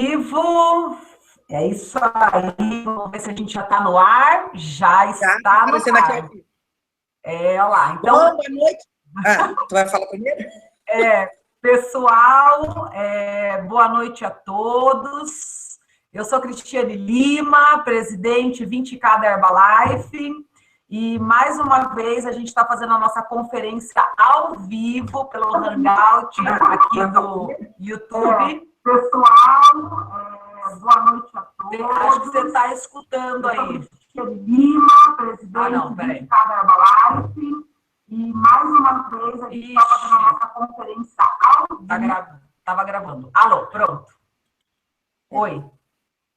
Vivo, é isso aí. Vamos ver se a gente já está no ar. Já Tá está no aparecendo aqui ao ar. vivo. Olha lá. Então, Bom, boa noite. Tu vai falar primeiro? pessoal, boa noite a todos. Eu sou Cristiane Lima, presidente 20K da Herbalife. E mais uma vez a gente está fazendo a nossa conferência ao vivo pelo Hangout aqui do YouTube. Pessoal, boa noite a todos. Acho que você está escutando aí. Lima, presidente de cada Herbalife. E mais uma vez a gente está fazendo a nossa conferência ao vivo. Estava gravando. Alô, pronto. Oi.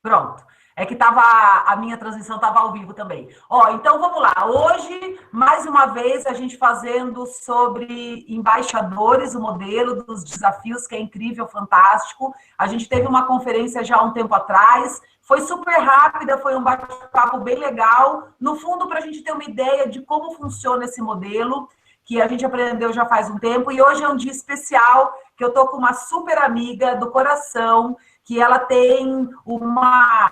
Pronto. É que a minha transmissão estava ao vivo também. Então vamos lá. Hoje, mais uma vez, a gente fazendo sobre embaixadores, o modelo dos desafios, que é incrível, fantástico. A gente teve uma conferência já há um tempo atrás, foi super rápida, foi um bate-papo bem legal. No fundo, para a gente ter uma ideia de como funciona esse modelo, que a gente aprendeu já faz um tempo. E hoje é um dia especial, que eu estou com uma super amiga do coração, que ela tem uma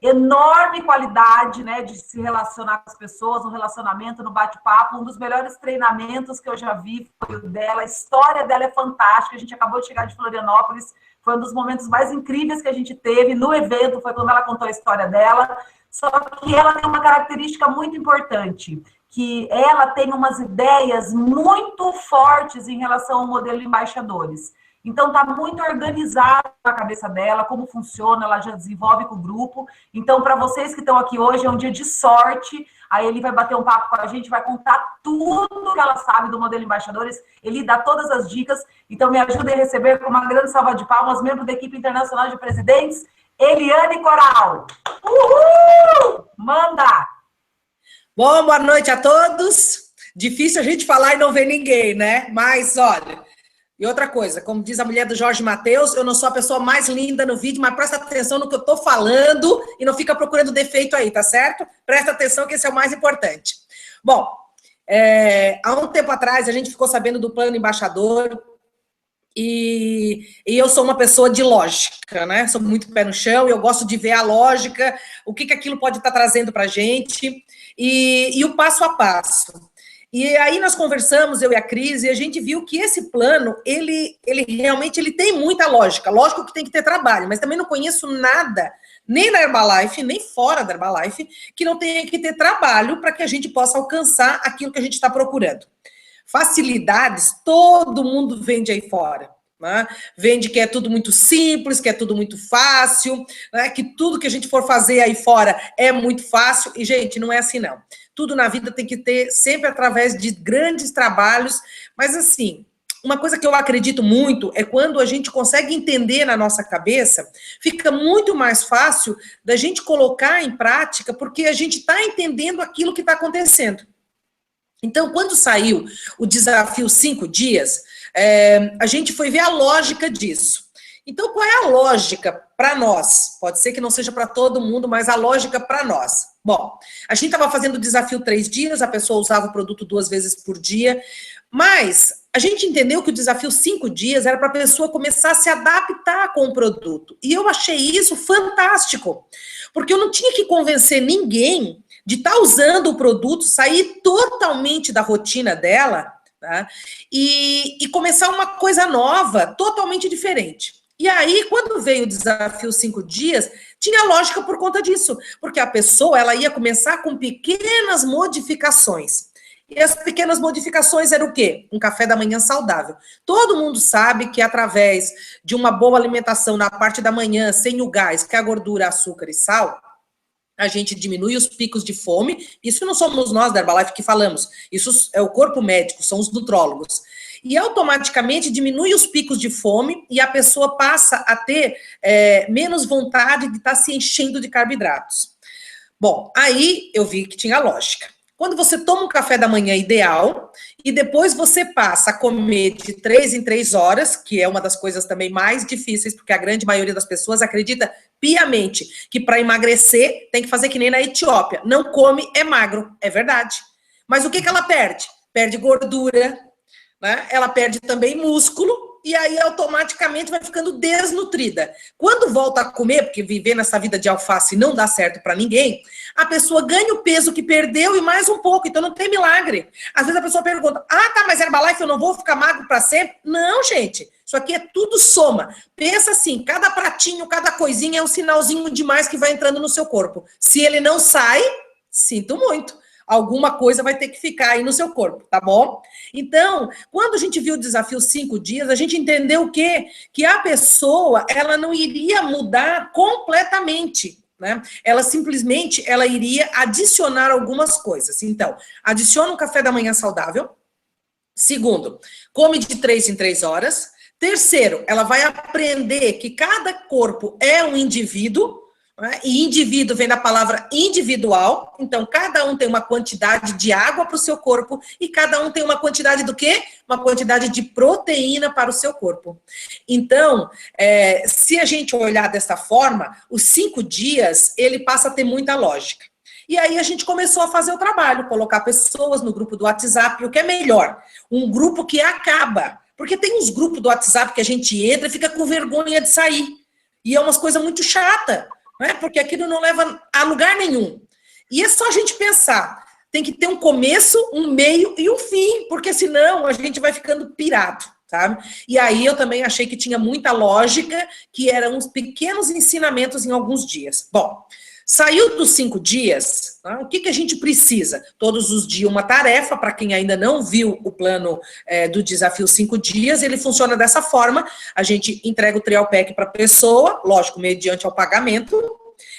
enorme qualidade, né, de se relacionar com as pessoas, no relacionamento, no bate-papo. Um dos melhores treinamentos que eu já vi foi o dela. A história dela é fantástica. A gente acabou de chegar de Florianópolis. Foi um dos momentos mais incríveis que a gente teve no evento, foi quando ela contou a história dela. Só que ela tem uma característica muito importante, que ela tem umas ideias muito fortes em relação ao modelo de embaixadores. Então, está muito organizado na cabeça dela, como funciona, ela já desenvolve com o grupo. Então, para vocês que estão aqui hoje, é um dia de sorte. Aí ele vai bater um papo com a gente, vai contar tudo que ela sabe do modelo embaixadores, ele dá todas as dicas. Então, me ajudem a receber com uma grande salva de palmas, membro da equipe internacional de presidentes, Eliane Coral. Uhul! Manda! Bom, boa noite a todos. Difícil a gente falar e não ver ninguém, né? Mas, olha... E outra coisa, como diz a mulher do Jorge Mateus, eu não sou a pessoa mais linda no vídeo, mas presta atenção no que eu estou falando e não fica procurando defeito aí, tá certo? Presta atenção que esse é o mais importante. Bom, há um tempo atrás a gente ficou sabendo do plano embaixador e eu sou uma pessoa de lógica, né? Sou muito pé no chão e eu gosto de ver a lógica, o que aquilo pode estar trazendo para a gente e o passo a passo. E aí nós conversamos, eu e a Cris, e a gente viu que esse plano, ele realmente tem muita lógica. Lógico que tem que ter trabalho, mas também não conheço nada, nem na Herbalife, nem fora da Herbalife, que não tenha que ter trabalho para que a gente possa alcançar aquilo que a gente está procurando. Facilidades, todo mundo vende aí fora. Né? Vende que é tudo muito simples, que é tudo muito fácil, né? Que tudo que a gente for fazer aí fora é muito fácil. E, gente, não é assim, não. Tudo na vida tem que ter sempre através de grandes trabalhos, mas assim, uma coisa que eu acredito muito é quando a gente consegue entender na nossa cabeça, fica muito mais fácil da gente colocar em prática, porque a gente está entendendo aquilo que está acontecendo. Então, quando saiu o desafio 5 dias, a gente foi ver a lógica disso. Então, qual é a lógica para nós? Pode ser que não seja para todo mundo, mas a lógica para nós. Bom, a gente estava fazendo o desafio 3 dias, a pessoa usava o produto 2 vezes por dia, mas a gente entendeu que o desafio 5 dias era para a pessoa começar a se adaptar com o produto. E eu achei isso fantástico, porque eu não tinha que convencer ninguém de estar usando o produto, sair totalmente da rotina dela, tá? E começar uma coisa nova, totalmente diferente. E aí, quando veio o desafio 5 dias, tinha lógica por conta disso, porque a pessoa ela ia começar com pequenas modificações. E as pequenas modificações eram o quê? Um café da manhã saudável. Todo mundo sabe que através de uma boa alimentação na parte da manhã, sem o gás, que é a gordura, açúcar e sal, a gente diminui os picos de fome. Isso não somos nós da Herbalife que falamos, isso é o corpo médico, são os nutrólogos. E automaticamente diminui os picos de fome e a pessoa passa a ter menos vontade de estar se enchendo de carboidratos. Bom, aí eu vi que tinha lógica. Quando você toma um café da manhã ideal e depois você passa a comer de 3 em 3 horas, que é uma das coisas também mais difíceis, porque a grande maioria das pessoas acredita piamente que para emagrecer tem que fazer que nem na Etiópia. Não come, é magro. É verdade. Mas o que ela perde? Perde gordura, né? Ela perde também músculo, e aí automaticamente vai ficando desnutrida. Quando volta a comer, porque viver nessa vida de alface não dá certo para ninguém, a pessoa ganha o peso que perdeu e mais um pouco, então não tem milagre. Às vezes a pessoa pergunta, tá, mas Herbalife eu não vou ficar magro para sempre? Não, gente, isso aqui é tudo soma. Pensa assim, cada pratinho, cada coisinha é um sinalzinho demais que vai entrando no seu corpo. Se ele não sai, sinto muito. Alguma coisa vai ter que ficar aí no seu corpo, tá bom? Então, quando a gente viu o desafio 5 dias, a gente entendeu o quê? Que a pessoa, ela não iria mudar completamente, né? Ela simplesmente, ela iria adicionar algumas coisas. Então, adiciona um café da manhã saudável. Segundo, come de 3 em 3 horas. Terceiro, ela vai aprender que cada corpo é um indivíduo, né? E indivíduo vem da palavra individual, então cada um tem uma quantidade de água para o seu corpo e cada um tem uma quantidade do quê? Uma quantidade de proteína para o seu corpo. Então, se a gente olhar dessa forma, os 5 dias, ele passa a ter muita lógica. E aí a gente começou a fazer o trabalho, colocar pessoas no grupo do WhatsApp, o que é melhor, um grupo que acaba, porque tem uns grupos do WhatsApp que a gente entra e fica com vergonha de sair, e é umas coisas muito chatas, né? Porque aquilo não leva a lugar nenhum. E é só a gente pensar, tem que ter um começo, um meio e um fim, porque senão a gente vai ficando pirado, sabe? E aí eu também achei que tinha muita lógica, que eram uns pequenos ensinamentos em alguns dias. Bom, saiu dos 5 dias, tá? O que a gente precisa? Todos os dias uma tarefa, para quem ainda não viu o plano do desafio 5 dias, ele funciona dessa forma, a gente entrega o trial pack para a pessoa, lógico, mediante ao pagamento,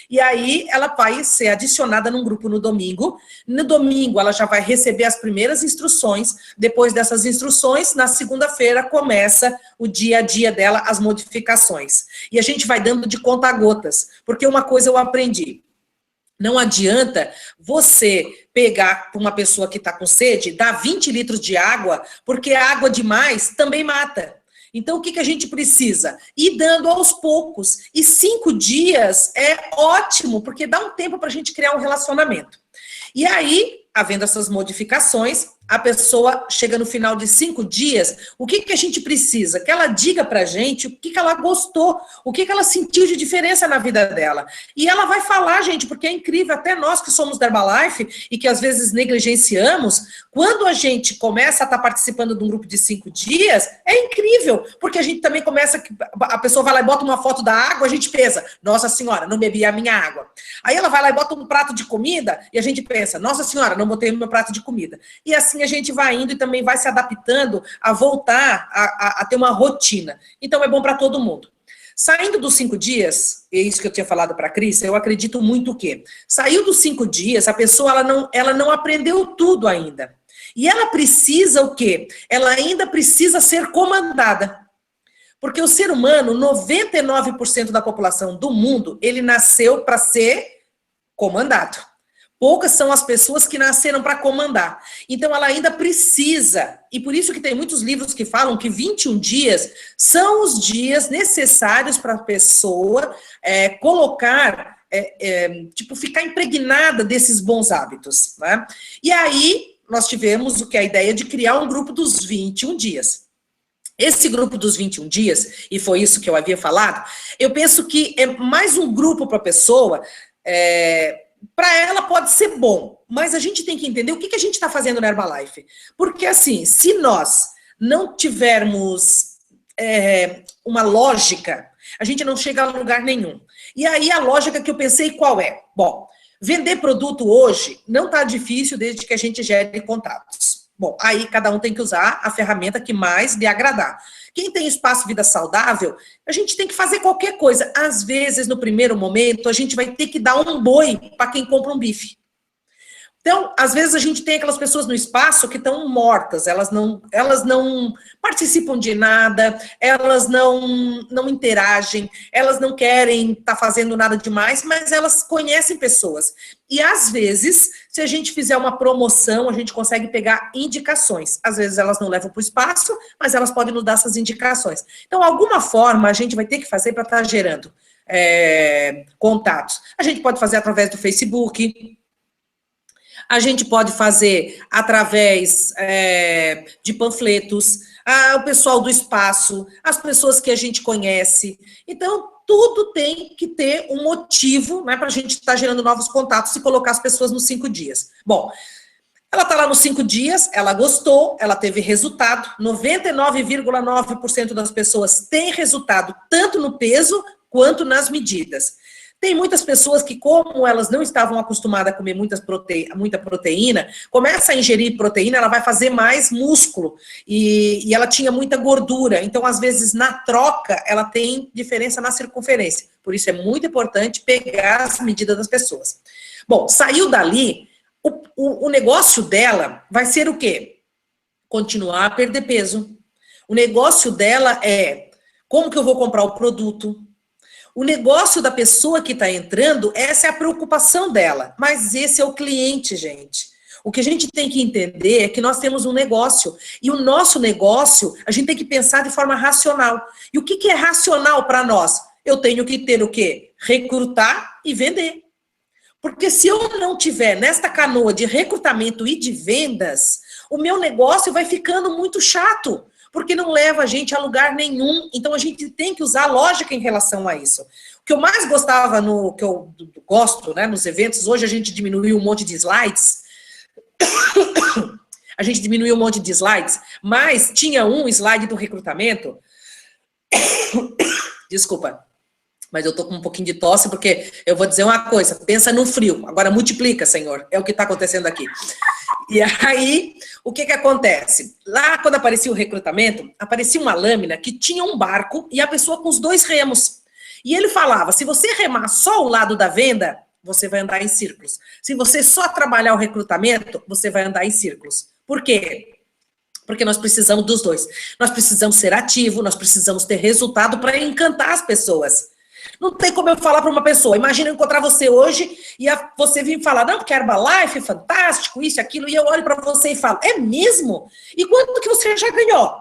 e aí ela vai ser adicionada num grupo no domingo. No domingo ela já vai receber as primeiras instruções, depois dessas instruções, na segunda-feira começa o dia a dia dela, as modificações. E a gente vai dando de conta a gotas, porque uma coisa eu aprendi, não adianta você pegar uma pessoa que está com sede, dar 20 litros de água, porque a água demais também mata. Então, o que a gente precisa? Ir dando aos poucos. E 5 dias é ótimo, porque dá um tempo para a gente criar um relacionamento. E aí, havendo essas modificações, a pessoa chega no final de 5 dias, o que a gente precisa? Que ela diga pra gente o que ela gostou, o que ela sentiu de diferença na vida dela. E ela vai falar, gente, porque é incrível, até nós que somos da Herbalife e que às vezes negligenciamos, quando a gente começa a estar participando de um grupo de 5 dias, é incrível, porque a gente também começa, a pessoa vai lá e bota uma foto da água, a gente pensa, nossa senhora, não bebi a minha água. Aí ela vai lá e bota um prato de comida e a gente pensa, nossa senhora, não botei o meu prato de comida. E assim a gente vai indo e também vai se adaptando a voltar a ter uma rotina. Então é bom para todo mundo. Saindo dos 5 dias, é isso que eu tinha falado para a Cris, eu acredito muito que saiu dos 5 dias, a pessoa ela não aprendeu tudo ainda. E ela precisa o quê? Ela ainda precisa ser comandada. Porque o ser humano, 99% da população do mundo, ele nasceu para ser comandado. Poucas são as pessoas que nasceram para comandar. Então, ela ainda precisa, e por isso que tem muitos livros que falam que 21 dias são os dias necessários para a pessoa colocar, ficar impregnada desses bons hábitos, né? E aí, nós tivemos o que é a ideia de criar um grupo dos 21 dias. Esse grupo dos 21 dias, e foi isso que eu havia falado, eu penso que é mais um grupo para a pessoa, para ela pode ser bom, mas a gente tem que entender o que a gente está fazendo na Herbalife. Porque assim, se nós não tivermos uma lógica, a gente não chega a lugar nenhum. E aí a lógica que eu pensei qual é? Bom, vender produto hoje não está difícil desde que a gente gere contatos. Bom, aí cada um tem que usar a ferramenta que mais lhe agradar. Quem tem espaço vida saudável, a gente tem que fazer qualquer coisa. Às vezes, no primeiro momento, a gente vai ter que dar um boi para quem compra um bife. Então, às vezes a gente tem aquelas pessoas no espaço que estão mortas, elas não participam de nada, elas não interagem, elas não querem estar fazendo nada demais, mas elas conhecem pessoas. E às vezes, se a gente fizer uma promoção, a gente consegue pegar indicações. Às vezes elas não levam para o espaço, mas elas podem nos dar essas indicações. Então, alguma forma, a gente vai ter que fazer para estar gerando contatos. A gente pode fazer através do Facebook. A gente pode fazer através de panfletos, o pessoal do espaço, as pessoas que a gente conhece. Então, tudo tem que ter um motivo, né, para a gente estar gerando novos contatos e colocar as pessoas nos 5 dias. Bom, ela está lá nos 5 dias, ela gostou, ela teve resultado. 99,9% das pessoas têm resultado, tanto no peso quanto nas medidas. Tem muitas pessoas que, como elas não estavam acostumadas a comer muita proteína, começa a ingerir proteína, ela vai fazer mais músculo, e ela tinha muita gordura. Então, às vezes, na troca, ela tem diferença na circunferência. Por isso, é muito importante pegar as medidas das pessoas. Bom, saiu dali, o negócio dela vai ser o quê? Continuar a perder peso. O negócio dela é como que eu vou comprar o produto. O negócio da pessoa que está entrando, essa é a preocupação dela. Mas esse é o cliente, gente. O que a gente tem que entender é que nós temos um negócio. E o nosso negócio, a gente tem que pensar de forma racional. E o que é racional para nós? Eu tenho que ter o quê? Recrutar e vender. Porque se eu não tiver nesta canoa de recrutamento e de vendas, o meu negócio vai ficando muito chato. Porque não leva a gente a lugar nenhum. Então, a gente tem que usar lógica em relação a isso. O que eu mais gostava, que eu gosto, né, nos eventos, hoje a gente diminuiu um monte de slides. A gente diminuiu um monte de slides, mas tinha um slide do recrutamento. Desculpa, mas eu tô com um pouquinho de tosse, porque eu vou dizer uma coisa, pensa no frio, agora multiplica, Senhor, é o que está acontecendo aqui. E aí, o que acontece? Lá, quando aparecia o recrutamento, aparecia uma lâmina que tinha um barco e a pessoa com os 2 remos. E ele falava, se você remar só o lado da venda, você vai andar em círculos. Se você só trabalhar o recrutamento, você vai andar em círculos. Por quê? Porque nós precisamos dos 2. Nós precisamos ser ativos, nós precisamos ter resultado para encantar as pessoas. Não tem como eu falar para uma pessoa, imagina eu encontrar você hoje e você vir falar, não, porque a Herbalife é fantástico, isso, aquilo, e eu olho para você e falo, é mesmo? E quanto que você já ganhou?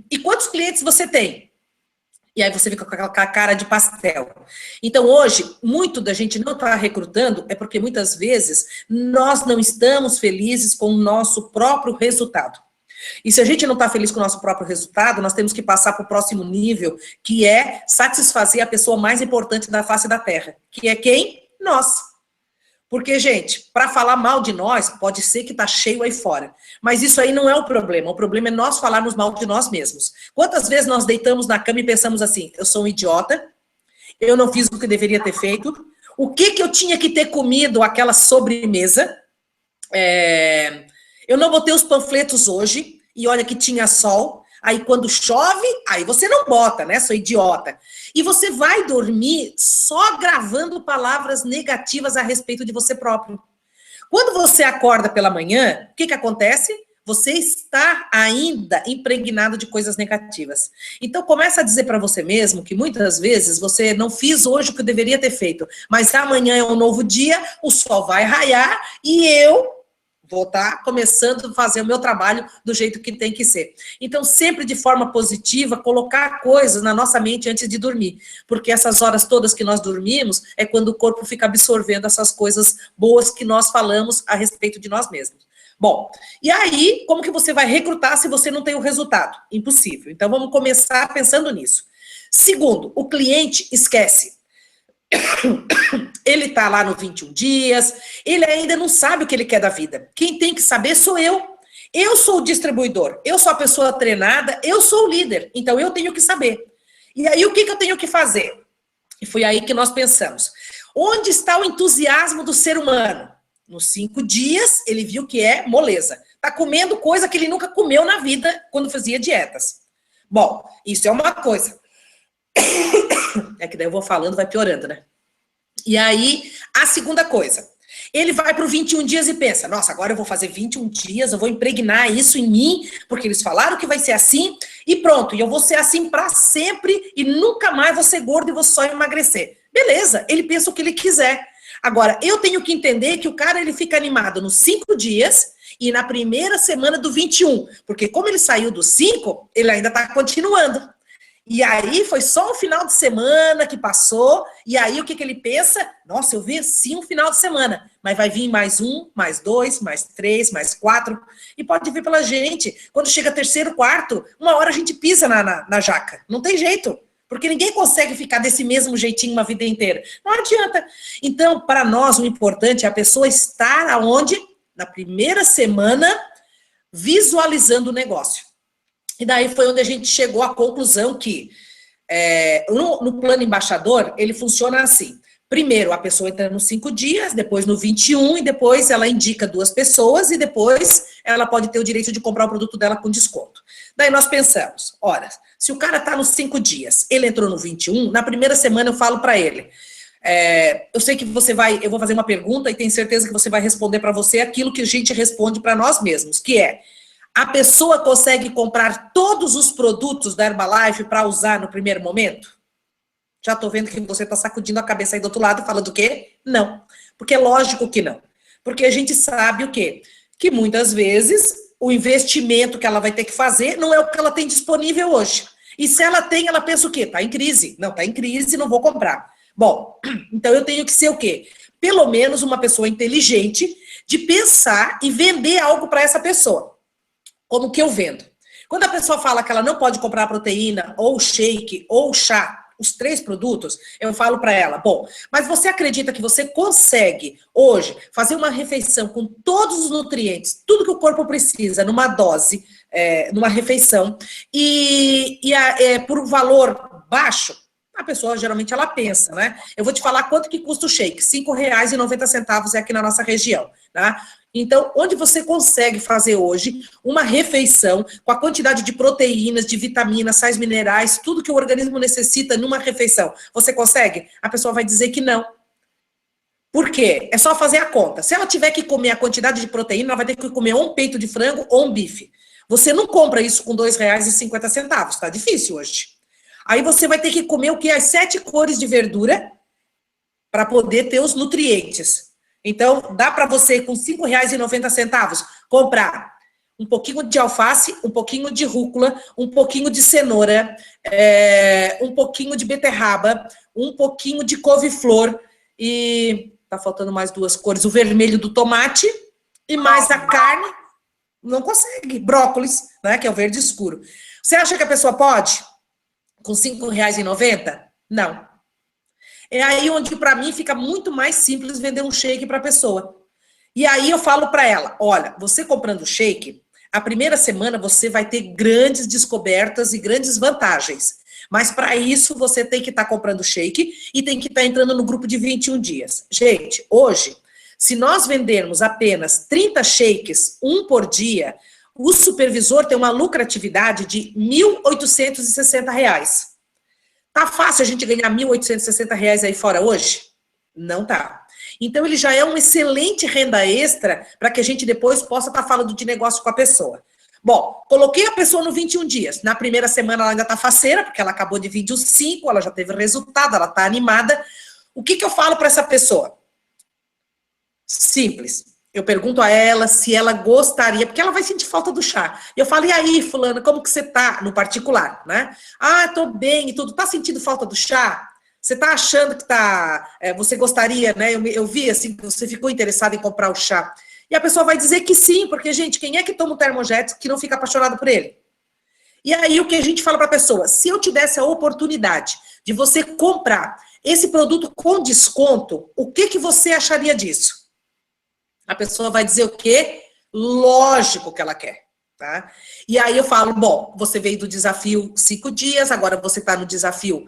E quantos clientes você tem? E aí você fica com aquela cara de pastel. Então hoje, muito da gente não está recrutando é porque muitas vezes nós não estamos felizes com o nosso próprio resultado. E se a gente não está feliz com o nosso próprio resultado, nós temos que passar para o próximo nível, que é satisfazer a pessoa mais importante da face da Terra. Que é quem? Nós. Porque, gente, para falar mal de nós, pode ser que está cheio aí fora. Mas isso aí não é o problema é nós falarmos mal de nós mesmos. Quantas vezes nós deitamos na cama e pensamos assim, eu sou um idiota, eu não fiz o que deveria ter feito, o que eu tinha que ter comido aquela sobremesa, eu não botei os panfletos hoje, e olha que tinha sol, aí quando chove, aí você não bota, né, sou idiota. E você vai dormir só gravando palavras negativas a respeito de você próprio. Quando você acorda pela manhã, o que acontece? Você está ainda impregnado de coisas negativas. Então começa a dizer para você mesmo que muitas vezes você não fez hoje o que deveria ter feito, mas amanhã é um novo dia, o sol vai raiar e eu vou estar começando a fazer o meu trabalho do jeito que tem que ser. Então, sempre de forma positiva, colocar coisas na nossa mente antes de dormir. Porque essas horas todas que nós dormimos é quando o corpo fica absorvendo essas coisas boas que nós falamos a respeito de nós mesmos. Bom, e aí, como que você vai recrutar se você não tem o resultado? Impossível. Então, vamos começar pensando nisso. Segundo, o cliente esquece. Ele está lá no 21 dias, ele ainda não sabe o que ele quer da vida. Quem tem que saber sou eu. Eu sou o distribuidor, eu sou a pessoa treinada, eu sou o líder, então eu tenho que saber. E aí o que eu tenho que fazer? E foi aí que nós pensamos. Onde está o entusiasmo do ser humano? Nos 5 dias ele viu que é moleza. Está comendo coisa que ele nunca comeu na vida quando fazia dietas. Bom, isso é uma coisa. É que daí eu vou falando, vai piorando, né? E aí, a segunda coisa. Ele vai para o 21 dias e pensa, nossa, agora eu vou fazer 21 dias, eu vou impregnar isso em mim, porque eles falaram que vai ser assim, e pronto, e eu vou ser assim para sempre, e nunca mais vou ser gordo e vou só emagrecer. Beleza, ele pensa o que ele quiser. Agora, eu tenho que entender que o cara, ele fica animado nos 5 dias, e na primeira semana do 21, porque como ele saiu dos 5, ele ainda está continuando. E aí foi só um final de semana que passou, e aí o que ele pensa? Nossa, eu venci um final de semana, mas vai vir mais um, mais dois, mais três, mais quatro, e pode vir pela gente. Quando chega terceiro, quarto, uma hora a gente pisa na jaca. Não tem jeito, porque ninguém consegue ficar desse mesmo jeitinho uma vida inteira. Não adianta. Então, para nós, o importante é a pessoa estar aonde? Na primeira semana, visualizando o negócio. E daí foi onde a gente chegou à conclusão que no plano embaixador, ele funciona assim. Primeiro, a pessoa entra nos 5 dias, depois no 21, e depois ela indica 2 pessoas, e depois ela pode ter o direito de comprar o produto dela com desconto. Daí nós pensamos, ora, se o cara está nos 5 dias, ele entrou no 21, na primeira semana eu falo para ele, eu sei que eu vou fazer uma pergunta e tenho certeza que você vai responder para você aquilo que a gente responde para nós mesmos, que é, a pessoa consegue comprar todos os produtos da Herbalife para usar no primeiro momento? Já estou vendo que você está sacudindo a cabeça aí do outro lado, falando o quê? Não. Porque é lógico que não. Porque a gente sabe o quê? Que muitas vezes o investimento que ela vai ter que fazer não é o que ela tem disponível hoje. E se ela tem, ela pensa o quê? Está em crise. Não, está em crise, não vou comprar. Bom, então eu tenho que ser o quê? Pelo menos uma pessoa inteligente de pensar e vender algo para essa pessoa. Como que eu vendo? Quando a pessoa fala que ela não pode comprar proteína, ou shake, ou chá, os 3 produtos, eu falo para ela, bom, mas você acredita que você consegue, hoje, fazer uma refeição com todos os nutrientes, tudo que o corpo precisa, numa dose, numa refeição, por um valor baixo? A pessoa, geralmente, ela pensa, né? Eu vou te falar quanto que custa o shake, R$5,90 é aqui na nossa região, tá? Então, onde você consegue fazer hoje uma refeição com a quantidade de proteínas, de vitaminas, sais minerais, tudo que o organismo necessita numa refeição, você consegue? A pessoa vai dizer que não. Por quê? É só fazer a conta. Se ela tiver que comer a quantidade de proteína, ela vai ter que comer ou um peito de frango ou um bife. Você não compra isso com R$2,50, tá difícil hoje. Aí você vai ter que comer o quê? As 7 cores de verdura para poder ter os nutrientes. Então, dá para você, com R$5,90, comprar um pouquinho de alface, um pouquinho de rúcula, um pouquinho de cenoura, um pouquinho de beterraba, um pouquinho de couve-flor e tá faltando mais 2 cores, o vermelho do tomate e mais a carne, não consegue, brócolis, né, que é o verde escuro. Você acha que a pessoa pode? Com R$5,90? Não. É aí onde, para mim, fica muito mais simples vender um shake para a pessoa. E aí eu falo para ela, olha, você comprando shake, a primeira semana você vai ter grandes descobertas e grandes vantagens. Mas para isso você tem que estar comprando shake e tem que estar entrando no grupo de 21 dias. Gente, hoje, se nós vendermos apenas 30 shakes, um por dia, o supervisor tem uma lucratividade de R$1.860. Tá fácil a gente ganhar R$1.860 aí fora hoje? Não tá. Então, ele já é uma excelente renda extra para que a gente depois possa estar falando de negócio com a pessoa. Bom, coloquei a pessoa no 21 dias. Na primeira semana ela ainda tá faceira, porque ela acabou de vir de 5, ela já teve resultado, ela tá animada. O que eu falo para essa pessoa? Simples. Eu pergunto a ela se ela gostaria, porque ela vai sentir falta do chá. E eu falo, e aí, fulana, como que você tá? No particular, né? Ah, tô bem e tudo. Tá sentindo falta do chá? Você tá achando que você gostaria, né? Eu vi, assim, que você ficou interessado em comprar o chá. E a pessoa vai dizer que sim, porque, gente, quem é que toma o Termojet que não fica apaixonado por ele? E aí, o que a gente fala para a pessoa? Se eu te desse a oportunidade de você comprar esse produto com desconto, o que você acharia disso? A pessoa vai dizer o quê? Lógico que ela quer, tá? E aí eu falo, bom, você veio do desafio 5 dias, agora você está no desafio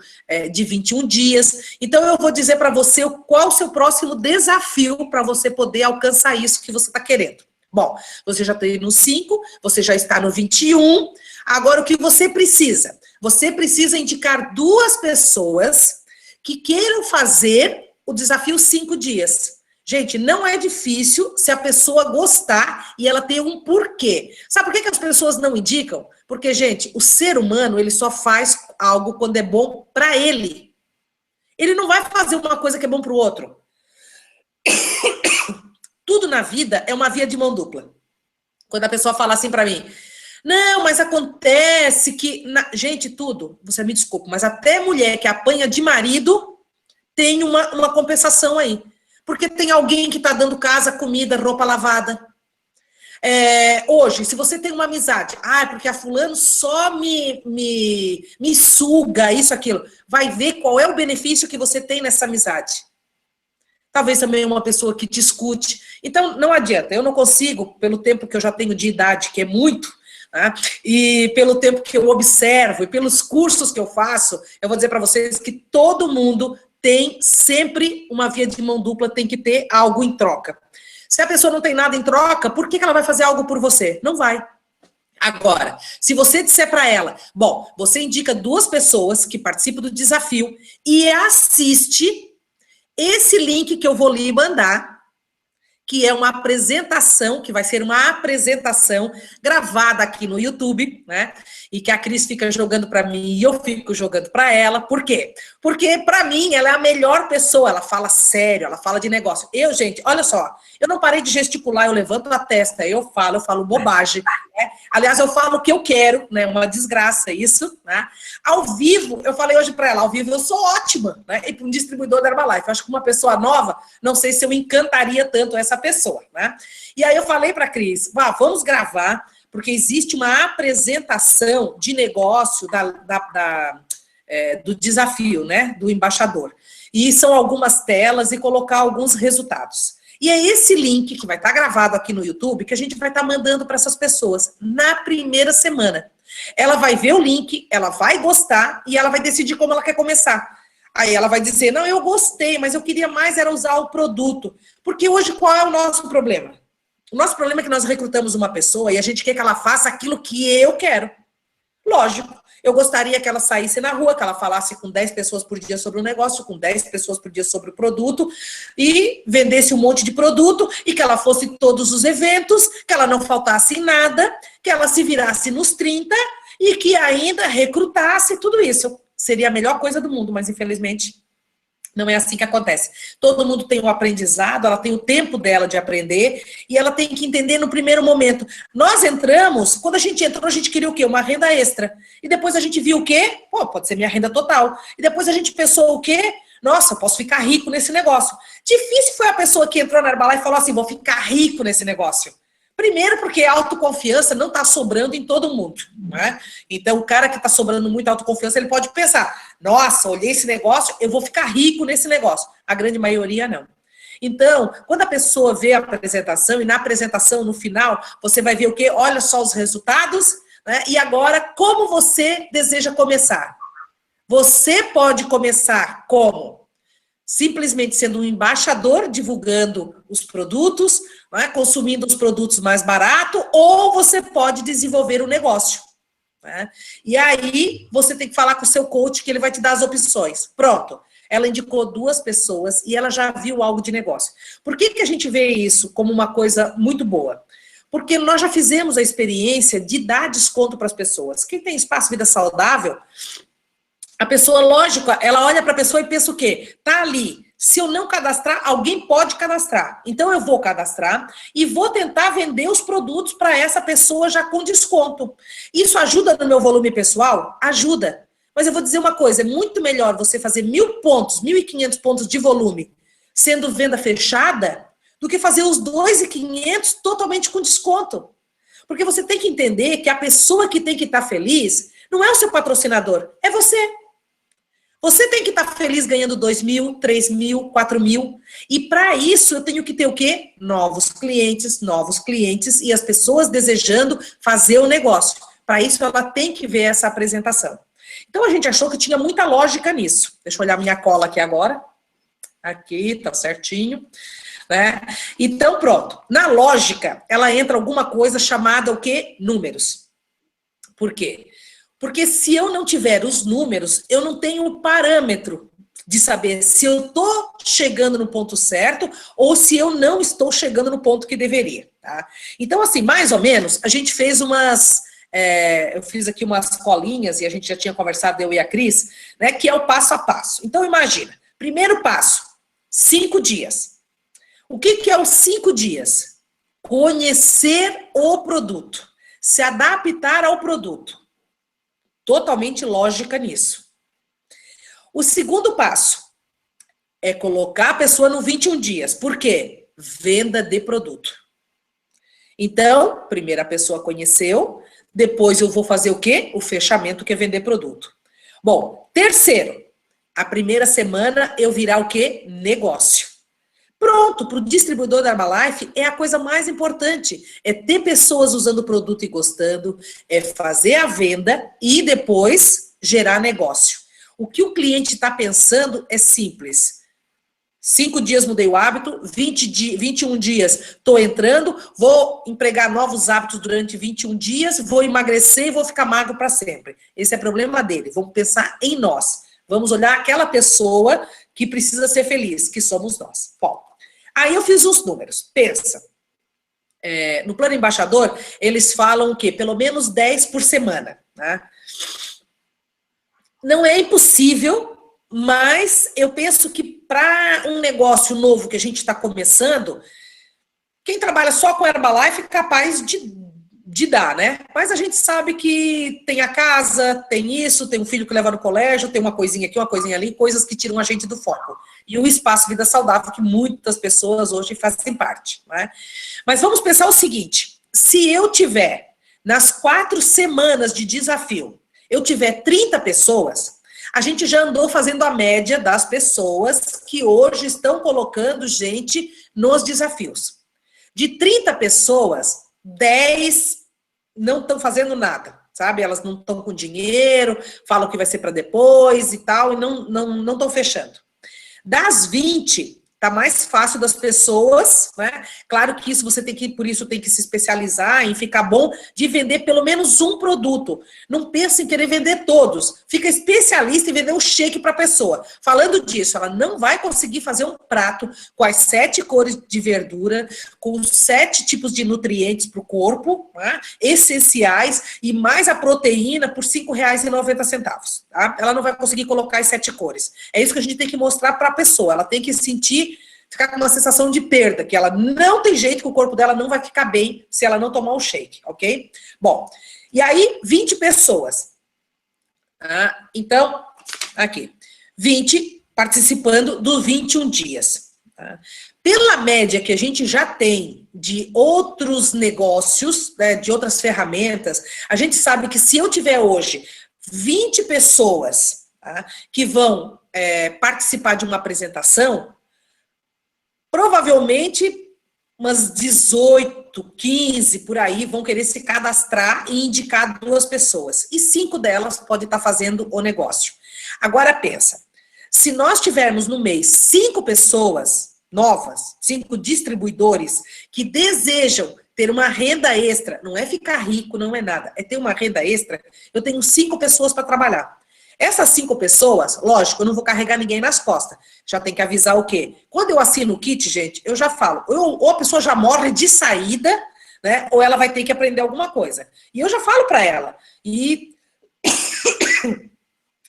de 21 dias, então eu vou dizer para você qual o seu próximo desafio para você poder alcançar isso que você está querendo. Bom, você já tem no 5, você já está no 21, agora o que você precisa? Você precisa indicar 2 pessoas que queiram fazer o desafio 5 dias. Gente, não é difícil se a pessoa gostar e ela tem um porquê. Sabe por que as pessoas não indicam? Porque, gente, o ser humano, ele só faz algo quando é bom para ele. Ele não vai fazer uma coisa que é bom para o outro. Tudo na vida é uma via de mão dupla. Quando a pessoa fala assim para mim, Não, mas acontece que... Gente, tudo, você me desculpa, mas até mulher que apanha de marido tem uma compensação aí. Porque tem alguém que está dando casa, comida, roupa lavada. Hoje, se você tem uma amizade, porque a fulano só me suga, isso, aquilo, vai ver qual é o benefício que você tem nessa amizade. Talvez também uma pessoa que te escute. Então, não adianta, eu não consigo, pelo tempo que eu já tenho de idade, que é muito, né, e pelo tempo que eu observo, e pelos cursos que eu faço, eu vou dizer para vocês que todo mundo tem sempre uma via de mão dupla, tem que ter algo em troca. Se a pessoa não tem nada em troca, por que ela vai fazer algo por você? Não vai. Agora, se você disser para ela, bom, você indica 2 pessoas que participam do desafio e assiste esse link que eu vou lhe mandar, que é uma apresentação, que vai ser uma apresentação gravada aqui no YouTube, né? E que a Cris fica jogando para mim e eu fico jogando para ela. Por quê? Porque, para mim, ela é a melhor pessoa. Ela fala sério, ela fala de negócio. Eu, gente, olha só, eu não parei de gesticular, eu levanto a testa, eu falo bobagem. Né? Aliás, eu falo o que eu quero, né? Uma desgraça isso, né? Ao vivo, eu falei hoje para ela, ao vivo eu sou ótima, né? E para um distribuidor da Herbalife. Eu acho que uma pessoa nova, não sei se eu encantaria tanto essa pessoa, né? E aí eu falei para a Cris, vamos gravar, porque existe uma apresentação de negócio do desafio, né, do embaixador. E são algumas telas e colocar alguns resultados. E é esse link que vai estar gravado aqui no YouTube que a gente vai estar mandando para essas pessoas na primeira semana. Ela vai ver o link, ela vai gostar e ela vai decidir como ela quer começar. Aí ela vai dizer, não, eu gostei, mas eu queria mais era usar o produto. Porque hoje qual é o nosso problema? O nosso problema é que nós recrutamos uma pessoa e a gente quer que ela faça aquilo que eu quero. Lógico, eu gostaria que ela saísse na rua, que ela falasse com 10 pessoas por dia sobre o negócio, com 10 pessoas por dia sobre o produto, e vendesse um monte de produto, e que ela fosse em todos os eventos, que ela não faltasse em nada, que ela se virasse nos 30, e que ainda recrutasse tudo isso. Seria a melhor coisa do mundo, mas infelizmente não é assim que acontece. Todo mundo tem um aprendizado, ela tem o tempo dela de aprender, e ela tem que entender no primeiro momento. Nós entramos, quando a gente entrou, a gente queria o quê? Uma renda extra. E depois a gente viu o quê? Pô, pode ser minha renda total. E depois a gente pensou o quê? Nossa, eu posso ficar rico nesse negócio. Difícil foi a pessoa que entrou na Herbalife e falou assim, vou ficar rico nesse negócio. Primeiro porque a autoconfiança não está sobrando em todo mundo, né? Então, o cara que está sobrando muita autoconfiança, ele pode pensar, nossa, olhei esse negócio, eu vou ficar rico nesse negócio. A grande maioria, não. Então, quando a pessoa vê a apresentação, e na apresentação, no final, você vai ver o quê? Olha só os resultados, né? E agora, como você deseja começar? Você pode começar como? Simplesmente sendo um embaixador, divulgando os produtos, né, consumindo os produtos mais barato, ou você pode desenvolver um negócio. Né? E aí, você tem que falar com o seu coach, que ele vai te dar as opções. Pronto. Ela indicou 2 pessoas e ela já viu algo de negócio. Por que a gente vê isso como uma coisa muito boa? Porque nós já fizemos a experiência de dar desconto para as pessoas. Quem tem espaço vida saudável, a pessoa, lógico, ela olha para a pessoa e pensa o quê? Tá ali. Se eu não cadastrar, alguém pode cadastrar. Então, eu vou cadastrar e vou tentar vender os produtos para essa pessoa já com desconto. Isso ajuda no meu volume pessoal? Ajuda. Mas eu vou dizer uma coisa, é muito melhor você fazer 1.000 pontos, 1.500 pontos de volume, sendo venda fechada, do que fazer os 2.500 totalmente com desconto. Porque você tem que entender que a pessoa que tem que estar feliz não é o seu patrocinador, é você. Você tem que estar feliz ganhando 2.000, 3.000, 4.000. E para isso eu tenho que ter o quê? Novos clientes e as pessoas desejando fazer o negócio. Para isso ela tem que ver essa apresentação. Então a gente achou que tinha muita lógica nisso. Deixa eu olhar minha cola aqui agora. Aqui, tá certinho. Né? Então pronto. Na lógica, ela entra alguma coisa chamada o quê? Números. Por quê? Porque se eu não tiver os números, eu não tenho o parâmetro de saber se eu estou chegando no ponto certo ou se eu não estou chegando no ponto que deveria. Tá? Então, assim, mais ou menos, a gente fez eu fiz aqui umas colinhas e a gente já tinha conversado, eu e a Cris, né, que é o passo a passo. Então, imagina, primeiro passo, 5 dias. O que é os 5 dias? Conhecer o produto. se adaptar ao produto. Totalmente lógica nisso. O segundo passo é colocar a pessoa no 21 dias. Por quê? Venda de produto. Então, primeiro a pessoa conheceu, depois eu vou fazer o quê? O fechamento, que é vender produto. Bom, terceiro, a primeira semana eu virar o quê? Negócio. Pronto, para o distribuidor da Herbalife é a coisa mais importante. É ter pessoas usando o produto e gostando, é fazer a venda e depois gerar negócio. O que o cliente está pensando é simples. 5 dias mudei o hábito, 21 dias estou entrando, vou empregar novos hábitos durante 21 dias, vou emagrecer e vou ficar magro para sempre. Esse é o problema dele. Vamos pensar em nós. Vamos olhar aquela pessoa que precisa ser feliz, que somos nós. Bom, aí eu fiz os números. Pensa. No Plano Embaixador, eles falam o quê? Pelo menos 10 por semana. Né? Não é impossível, mas eu penso que para um negócio novo que a gente está começando, quem trabalha só com Herbalife é capaz de dar, né? Mas a gente sabe que tem a casa, tem isso, tem um filho que leva no colégio, tem uma coisinha aqui, uma coisinha ali, coisas que tiram a gente do foco. E o espaço Vida Saudável, que muitas pessoas hoje fazem parte, né? Mas vamos pensar o seguinte, se eu tiver, nas 4 semanas de desafio, eu tiver 30 pessoas, a gente já andou fazendo a média das pessoas que hoje estão colocando gente nos desafios. De 30 pessoas, 10 não estão fazendo nada, sabe? Elas não estão com dinheiro, falam que vai ser para depois e tal, e não estão fechando. Das 20, tá mais fácil das pessoas, né? Claro que isso você tem que, por isso tem que se especializar em ficar bom de vender pelo menos um produto. Não pensa em querer vender todos. Fica especialista em vender um shake para a pessoa. Falando disso, ela não vai conseguir fazer um prato com as 7 cores de verdura, com 7 tipos de nutrientes para o corpo, né? Essenciais, e mais a proteína por R$ 5,90. Tá? Ela não vai conseguir colocar as 7 cores. É isso que a gente tem que mostrar para a pessoa. Ela tem que sentir, ficar com uma sensação de perda, que ela não tem jeito, que o corpo dela não vai ficar bem se ela não tomar o shake, ok? Bom, e aí 20 pessoas. Então, aqui, 20 participando dos 21 dias. Pela média que a gente já tem de outros negócios, né, de outras ferramentas, a gente sabe que se eu tiver hoje 20 pessoas que vão participar de uma apresentação, provavelmente umas 18, 15 por aí vão querer se cadastrar e indicar 2 pessoas. E 5 delas podem estar fazendo o negócio. Agora pensa, se nós tivermos no mês 5 pessoas novas, 5 distribuidores que desejam ter uma renda extra, não é ficar rico, não é nada, é ter uma renda extra, eu tenho 5 pessoas para trabalhar. Essas 5 pessoas, lógico, eu não vou carregar ninguém nas costas. Já tem que avisar o quê? Quando eu assino o kit, gente, eu já falo, ou a pessoa já morre de saída, né? Ou ela vai ter que aprender alguma coisa. E eu já falo para ela. E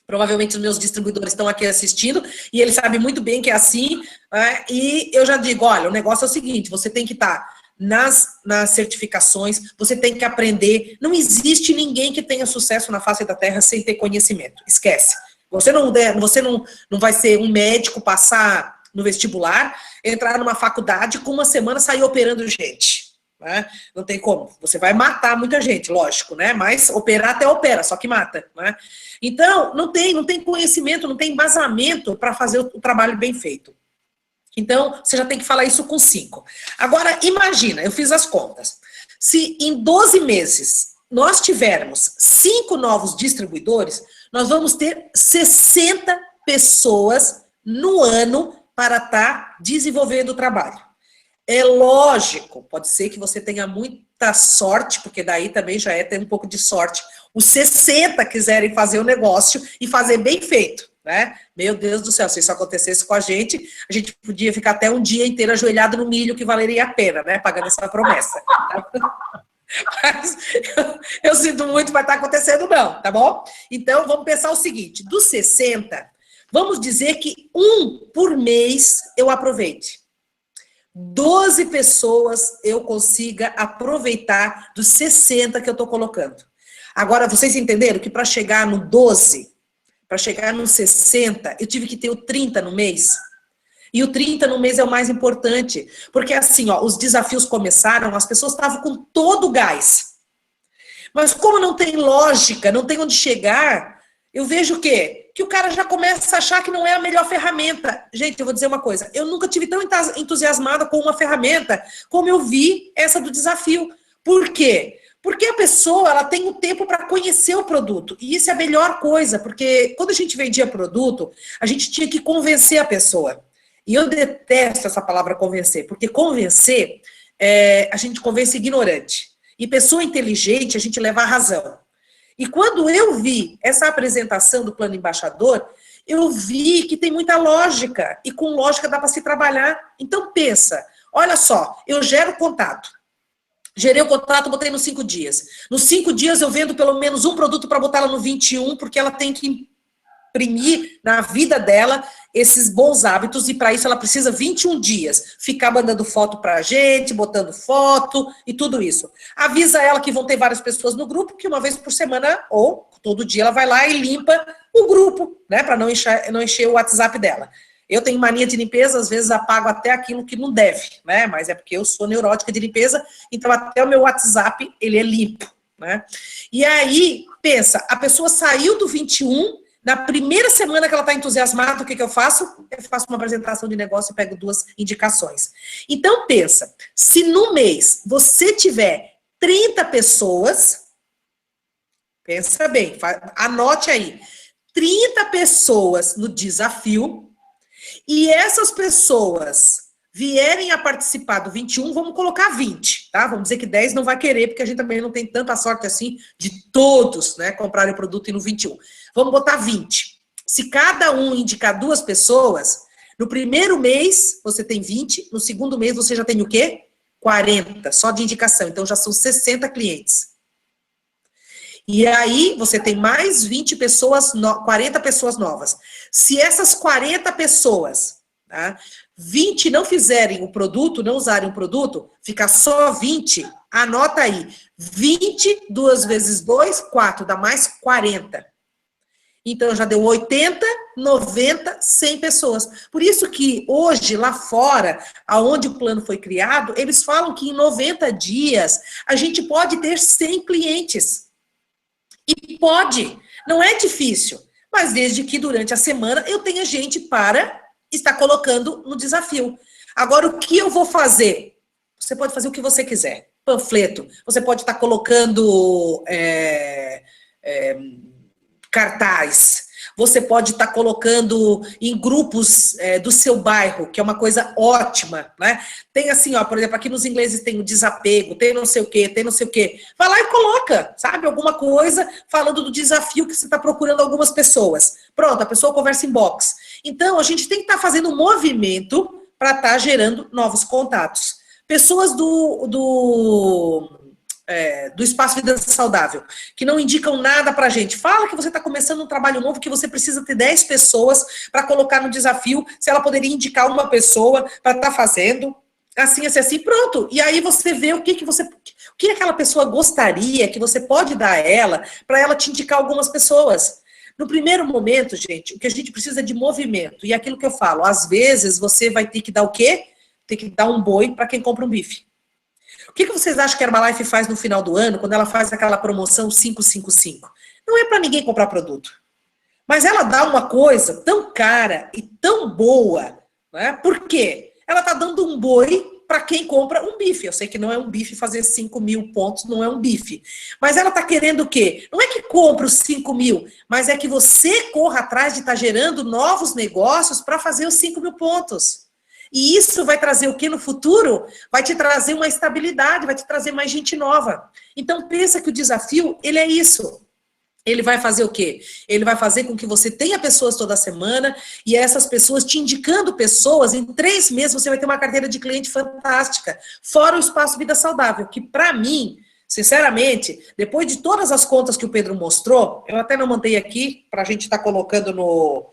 provavelmente os meus distribuidores estão aqui assistindo, e eles sabem muito bem que é assim, né? E eu já digo, olha, o negócio é o seguinte, você tem que estar nas certificações, você tem que aprender. Não existe ninguém que tenha sucesso na face da Terra sem ter conhecimento. Esquece. Você não vai ser um médico, passar no vestibular, entrar numa faculdade, com uma semana sair operando gente. Né? Não tem como. Você vai matar muita gente, lógico, né? Mas operar até opera, só que mata. Né? Então, não tem conhecimento, não tem embasamento para fazer o trabalho bem feito. Então, você já tem que falar isso com 5. Agora, imagina, eu fiz as contas. Se em 12 meses nós tivermos 5 novos distribuidores, nós vamos ter 60 pessoas no ano para estar desenvolvendo o trabalho. É lógico, pode ser que você tenha muita sorte, porque daí também já é ter um pouco de sorte. Os 60 quiserem fazer o negócio e fazer bem feito. Né? Meu Deus do céu, se isso acontecesse com a gente podia ficar até um dia inteiro ajoelhado no milho, que valeria a pena, né? Pagando essa promessa. Mas eu sinto muito, vai estar acontecendo não, tá bom? Então, vamos pensar o seguinte, dos 60, vamos dizer que 1 por mês eu aproveite. 12 pessoas eu consiga aproveitar dos 60 que eu estou colocando. Agora, vocês entenderam que para chegar no 12, para chegar no 60, eu tive que ter o 30 no mês? E o 30 no mês é o mais importante, porque assim, ó, os desafios começaram, as pessoas estavam com todo o gás. Mas como não tem lógica, não tem onde chegar, eu vejo o quê? Que o cara já começa a achar que não é a melhor ferramenta. Gente, eu vou dizer uma coisa, eu nunca tive tão entusiasmada com uma ferramenta como eu vi essa do desafio. Por quê? Porque a pessoa, ela tem o tempo para conhecer o produto. E isso é a melhor coisa, porque quando a gente vendia produto, a gente tinha que convencer a pessoa. E eu detesto essa palavra convencer, porque convencer, a gente convence ignorante. E pessoa inteligente, a gente leva a razão. E quando eu vi essa apresentação do Plano Embaixador, eu vi que tem muita lógica, e com lógica dá para se trabalhar. Então pensa, olha só, eu gero contato. Gerei o contrato, botei nos 5 dias. Nos 5 dias eu vendo pelo menos um produto para botar ela no 21, porque ela tem que imprimir na vida dela esses bons hábitos, e para isso ela precisa 21 dias. Ficar mandando foto para a gente, botando foto e tudo isso. Avisa ela que vão ter várias pessoas no grupo, que uma vez por semana, ou todo dia, ela vai lá e limpa o grupo, né? Para não encher o WhatsApp dela. Eu tenho mania de limpeza, às vezes apago até aquilo que não deve, né? Mas é porque eu sou neurótica de limpeza, então até o meu WhatsApp, ele é limpo, né? E aí, pensa, a pessoa saiu do 21, na primeira semana que ela está entusiasmada, o que eu faço? Eu faço uma apresentação de negócio e pego 2 indicações. Então, pensa, se no mês você tiver 30 pessoas, pensa bem, anote aí, 30 pessoas no desafio, e essas pessoas vierem a participar do 21, vamos colocar 20, tá? Vamos dizer que 10 não vai querer, porque a gente também não tem tanta sorte assim de todos, né, comprarem o produto e no 21. Vamos botar 20. Se cada um indicar 2 pessoas, no primeiro mês você tem 20, no segundo mês você já tem o quê? 40, só de indicação. Então já são 60 clientes. E aí você tem mais 20 pessoas, 40 pessoas novas. Se essas 40 pessoas, tá, 20 não fizerem o produto, não usarem o produto, fica só 20, anota aí. 20, 2 vezes 2, 4, dá mais 40. Então já deu 80, 90, 100 pessoas. Por isso que hoje, lá fora, aonde o plano foi criado, eles falam que em 90 dias a gente pode ter 100 clientes. E pode, não é difícil, mas desde que durante a semana eu tenha gente para estar colocando no desafio. Agora, o que eu vou fazer? Você pode fazer o que você quiser. Panfleto, você pode estar colocando cartaz, você pode estar colocando em grupos do seu bairro, que é uma coisa ótima, né? Tem assim, ó, por exemplo, aqui nos ingleses tem o desapego, tem não sei o quê, tem não sei o quê. Vai lá e coloca, sabe, alguma coisa falando do desafio que você está procurando algumas pessoas. Pronto, a pessoa conversa em box. Então, a gente tem que estar fazendo um movimento para estar gerando novos contatos. Pessoas do Espaço Vida Saudável, que não indicam nada pra gente. Fala que você está começando um trabalho novo, que você precisa ter 10 pessoas para colocar no desafio, se ela poderia indicar uma pessoa para estar fazendo, assim, pronto. E aí você vê o que aquela pessoa gostaria, que você pode dar a ela, para ela te indicar algumas pessoas. No primeiro momento, gente, o que a gente precisa é de movimento. E aquilo que eu falo, às vezes você vai ter que dar o quê? Tem que dar um boi para quem compra um bife. O que vocês acham que a Herbalife faz no final do ano, quando ela faz aquela promoção 555? Não é para ninguém comprar produto. Mas ela dá uma coisa tão cara e tão boa, né? Por quê? Ela está dando um boi para quem compra um bife. Eu sei que não é um bife fazer 5.000 pontos, não é um bife. Mas ela está querendo o quê? Não é que compre os 5.000, mas é que você corra atrás de estar gerando novos negócios para fazer os 5.000 pontos. E isso vai trazer o que no futuro? Vai te trazer uma estabilidade, vai te trazer mais gente nova. Então, pensa que o desafio, ele é isso. Ele vai fazer o quê? Ele vai fazer com que você tenha pessoas toda semana e essas pessoas te indicando pessoas. Em 3 meses você vai ter uma carteira de cliente fantástica. Fora o Espaço Vida Saudável, que para mim, sinceramente, depois de todas as contas que o Pedro mostrou, eu até não mandei aqui para a gente estar colocando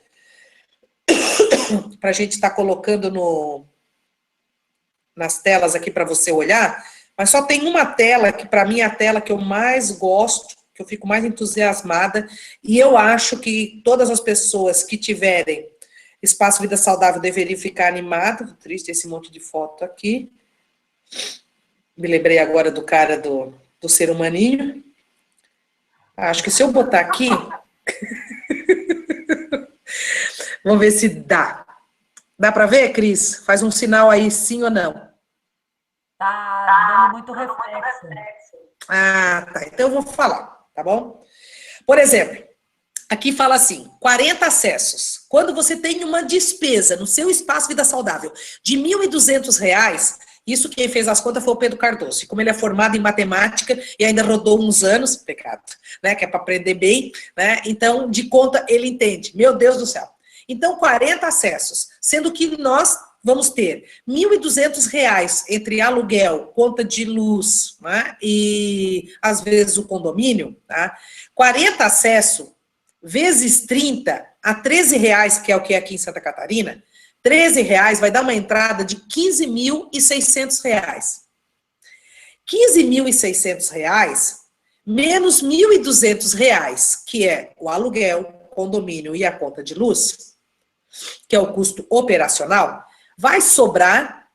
nas telas aqui para você olhar, mas só tem uma tela que para mim é a tela que eu mais gosto, que eu fico mais entusiasmada, e eu acho que todas as pessoas que tiverem Espaço Vida Saudável deveriam ficar animadas. Triste esse monte de foto aqui. Me lembrei agora do cara do ser humaninho. Acho que se eu botar aqui... Vamos ver se dá. Dá para ver, Cris? Faz um sinal aí, sim ou não. Tá dando muito reflexo. Ah, tá. Então eu vou falar, tá bom? Por exemplo, aqui fala assim, 40 acessos. Quando você tem uma despesa no seu Espaço Vida Saudável de R$ 1.200, isso quem fez as contas foi o Pedro Cardoso. E como ele é formado em matemática e ainda rodou uns anos, pecado, né? Que é para aprender bem, né? Então, de conta, ele entende. Meu Deus do céu. Então, 40 acessos, sendo que nós vamos ter R$ 1.200 entre aluguel, conta de luz, né, e, às vezes, o condomínio, tá? 40 acessos vezes 30 a R$ 13, que é o que é aqui em Santa Catarina, R$ 13 vai dar uma entrada de R$ 15.600. R$ 15.600 menos R$ 1.200, que é o aluguel, condomínio e a conta de luz, que é o custo operacional, vai sobrar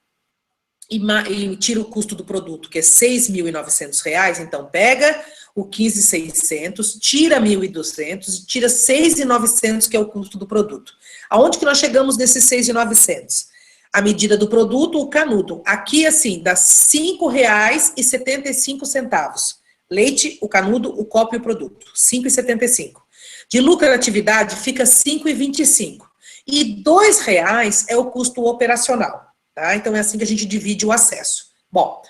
e tira o custo do produto, que é R$ 6.900, então pega o 15.600, tira 1.200, tira 6.900, que é o custo do produto. Aonde que nós chegamos nesses 6.900? A medida do produto, o canudo. Aqui, assim, dá R$ 5,75. Leite, o canudo, o copo e o produto. R$ 5,75. De lucratividade, fica R$ 5,25. E R$ 2,00 é o custo operacional, tá? Então, é assim que a gente divide o acesso. Bom,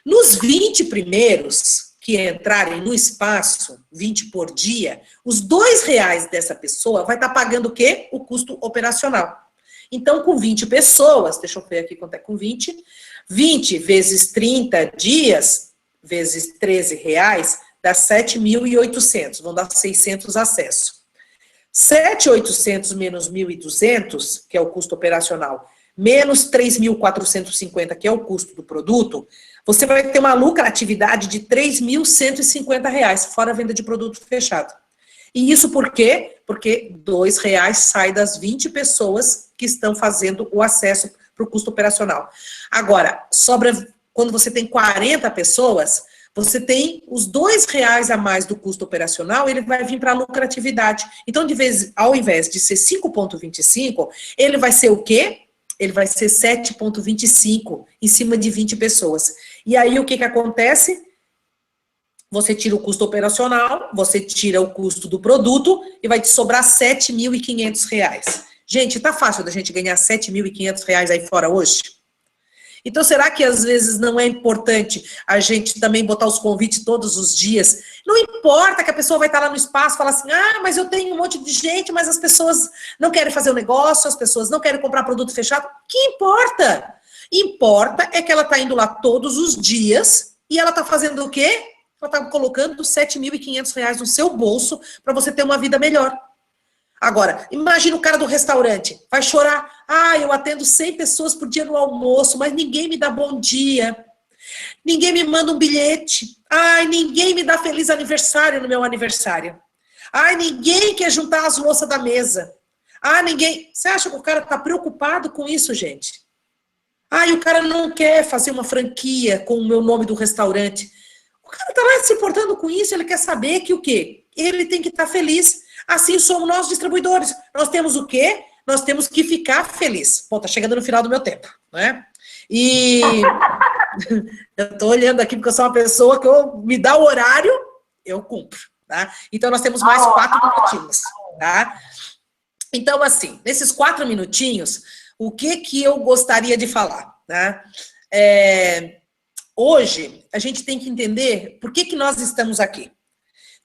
nos 20 primeiros que entrarem no espaço, 20 por dia, os R$ 2,00 dessa pessoa vai estar pagando o quê? O custo operacional. Então, com 20 pessoas, deixa eu ver aqui quanto é com 20, 20 vezes 30 dias, vezes R$ 13,00, dá 7.800, vão dar 600 acessos. 7.800 menos 1.200, que é o custo operacional, menos 3.450, que é o custo do produto, você vai ter uma lucratividade de R$ 3.150, fora a venda de produto fechado. E isso por quê? Porque R$ 2,00 sai das 20 pessoas que estão fazendo o acesso para o custo operacional. Agora, sobra, quando você tem 40 pessoas, você tem os R$ 2,00 a mais do custo operacional, ele vai vir para a lucratividade. Então, ao invés de ser 5,25, ele vai ser o quê? Ele vai ser 7,25 em cima de 20 pessoas. E aí, o que acontece? Você tira o custo operacional, você tira o custo do produto e vai te sobrar R$ 7.500. Gente, tá fácil da gente ganhar R$ 7.500 aí fora hoje? Então, será que às vezes não é importante a gente também botar os convites todos os dias? Não importa que a pessoa vai estar lá no espaço e falar assim, mas eu tenho um monte de gente, mas as pessoas não querem fazer o negócio, as pessoas não querem comprar produto fechado. Que importa? Importa é que ela está indo lá todos os dias e ela está fazendo o quê? Ela está colocando R$ 7.500 no seu bolso para você ter uma vida melhor. Agora, imagina o cara do restaurante, vai chorar, eu atendo 100 pessoas por dia no almoço, mas ninguém me dá bom dia, ninguém me manda um bilhete, ninguém me dá feliz aniversário no meu aniversário, ninguém quer juntar as louças da mesa, ninguém... Você acha que o cara está preocupado com isso, gente? E o cara não quer fazer uma franquia com o meu nome do restaurante. O cara está lá se importando com isso, ele quer saber que o quê? Ele tem que estar feliz. Assim somos nós, distribuidores. Nós temos o quê? Nós temos que ficar feliz. Bom, tá chegando no final do meu tempo, né? E eu tô olhando aqui porque eu sou uma pessoa que me dá o horário, eu cumpro, tá? Então, nós temos mais 4 minutinhos, tá? Então, assim, nesses 4 minutinhos, o que eu gostaria de falar, tá? Hoje, a gente tem que entender por que nós estamos aqui.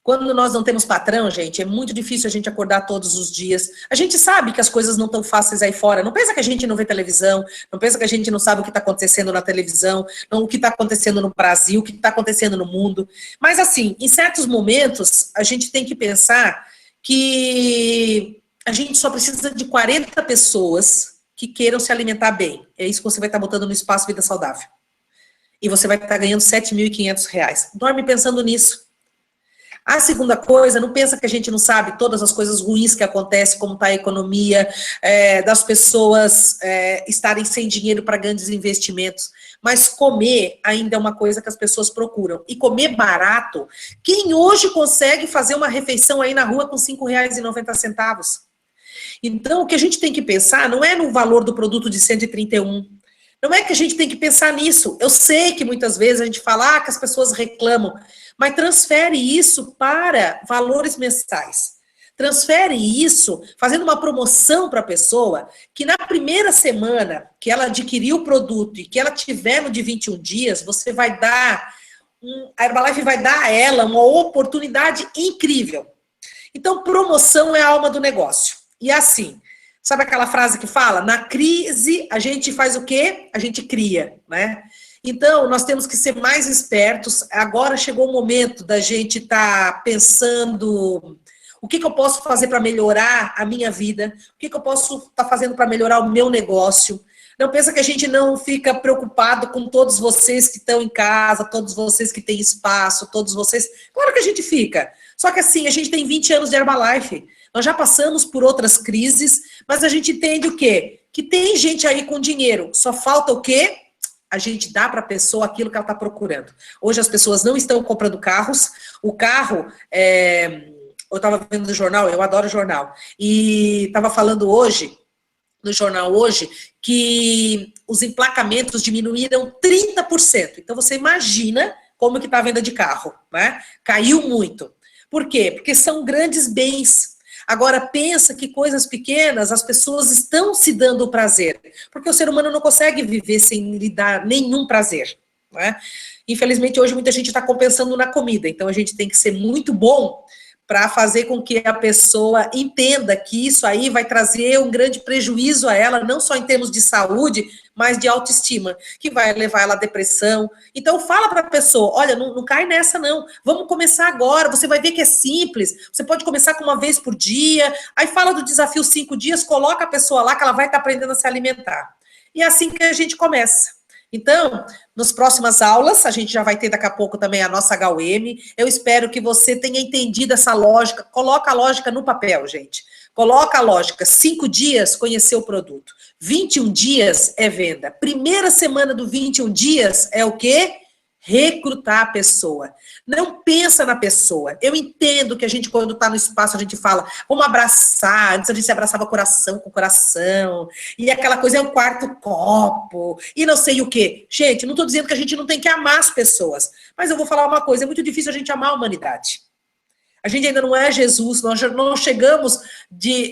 Quando nós não temos patrão, gente, é muito difícil a gente acordar todos os dias. A gente sabe que as coisas não estão fáceis aí fora. Não pensa que a gente não vê televisão, não pensa que a gente não sabe o que está acontecendo na televisão, não o que está acontecendo no Brasil, o que está acontecendo no mundo. Mas, assim, em certos momentos, a gente tem que pensar que a gente só precisa de 40 pessoas que queiram se alimentar bem. É isso que você vai estar botando no Espaço Vida Saudável. E você vai estar ganhando R$ 7.500. Dorme pensando nisso. A segunda coisa, não pensa que a gente não sabe todas as coisas ruins que acontecem, como está a economia, das pessoas estarem sem dinheiro para grandes investimentos. Mas comer ainda é uma coisa que as pessoas procuram. E comer barato, quem hoje consegue fazer uma refeição aí na rua com R$ 5,90? Então, o que a gente tem que pensar não é no valor do produto de 131. Não é que a gente tem que pensar nisso. Eu sei que muitas vezes a gente fala que as pessoas reclamam, mas transfere isso para valores mensais. Transfere isso fazendo uma promoção para a pessoa que na primeira semana que ela adquiriu o produto e que ela tiver no de 21 dias, você vai dar, a Herbalife vai dar a ela uma oportunidade incrível. Então, promoção é a alma do negócio. E assim, sabe aquela frase que fala? Na crise, a gente faz o quê? A gente cria, né? Então, nós temos que ser mais espertos. Agora chegou o momento da gente estar pensando o que eu posso fazer para melhorar a minha vida, o que eu posso estar fazendo para melhorar o meu negócio. Não pensa que a gente não fica preocupado com todos vocês que estão em casa, todos vocês que têm espaço, todos vocês. Claro que a gente fica. Só que assim, a gente tem 20 anos de Herbalife. Nós já passamos por outras crises, mas a gente entende o quê? Que tem gente aí com dinheiro. Só falta o quê? A gente dá para a pessoa aquilo que ela está procurando. Hoje as pessoas não estão comprando carros. O carro, eu estava vendo no jornal, eu adoro jornal, e estava falando hoje, no jornal hoje, que os emplacamentos diminuíram 30%. Então você imagina como que está a venda de carro, né? Caiu muito. Por quê? Porque são grandes bens. Agora, pensa que coisas pequenas, as pessoas estão se dando o prazer. Porque o ser humano não consegue viver sem lhe dar nenhum prazer. Né? Infelizmente, hoje muita gente está compensando na comida. Então, a gente tem que ser muito bom para fazer com que a pessoa entenda que isso aí vai trazer um grande prejuízo a ela, não só em termos de saúde, mas de autoestima, que vai levar ela à depressão. Então, fala para a pessoa, olha, não cai nessa não, vamos começar agora, você vai ver que é simples, você pode começar com uma vez por dia, aí fala do desafio 5 dias, coloca a pessoa lá que ela vai estar aprendendo a se alimentar. E é assim que a gente começa. Então, nas próximas aulas, a gente já vai ter daqui a pouco também a nossa HUM. Eu espero que você tenha entendido essa lógica. Coloca a lógica no papel, gente. Coloca a lógica. 5 dias, conhecer o produto. 21 dias é venda. Primeira semana do 21 dias é o quê? Recrutar a pessoa. Não pensa na pessoa. Eu entendo que a gente, quando está no espaço, a gente fala, vamos abraçar. Antes a gente se abraçava coração com coração. E aquela coisa é um quarto copo. E não sei o quê. Gente, não estou dizendo que a gente não tem que amar as pessoas. Mas eu vou falar uma coisa. É muito difícil a gente amar a humanidade. A gente ainda não é Jesus. Nós não chegamos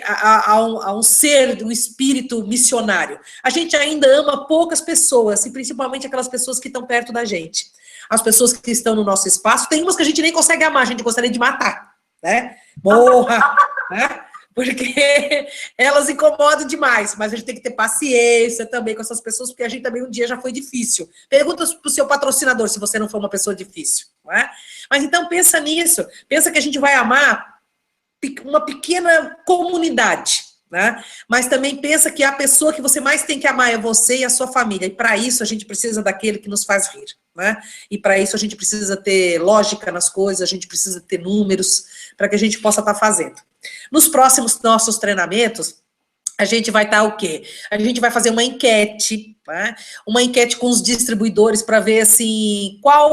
a um ser, um espírito missionário. A gente ainda ama poucas pessoas. E principalmente aquelas pessoas que estão perto da gente. As pessoas que estão no nosso espaço, tem umas que a gente nem consegue amar, a gente gostaria de matar, né? Morra, né? Porque elas incomodam demais, mas a gente tem que ter paciência também com essas pessoas, porque a gente também um dia já foi difícil. Pergunta para o seu patrocinador se você não for uma pessoa difícil, não é? Mas então pensa nisso, pensa que a gente vai amar uma pequena comunidade, né? Mas também pensa que a pessoa que você mais tem que amar é você e a sua família, e para isso a gente precisa daquele que nos faz rir. Né? E para isso a gente precisa ter lógica nas coisas, a gente precisa ter números para que a gente possa estar fazendo. Nos próximos nossos treinamentos, a gente vai estar o quê? A gente vai fazer uma enquete, né? Uma enquete com os distribuidores para ver assim, qual,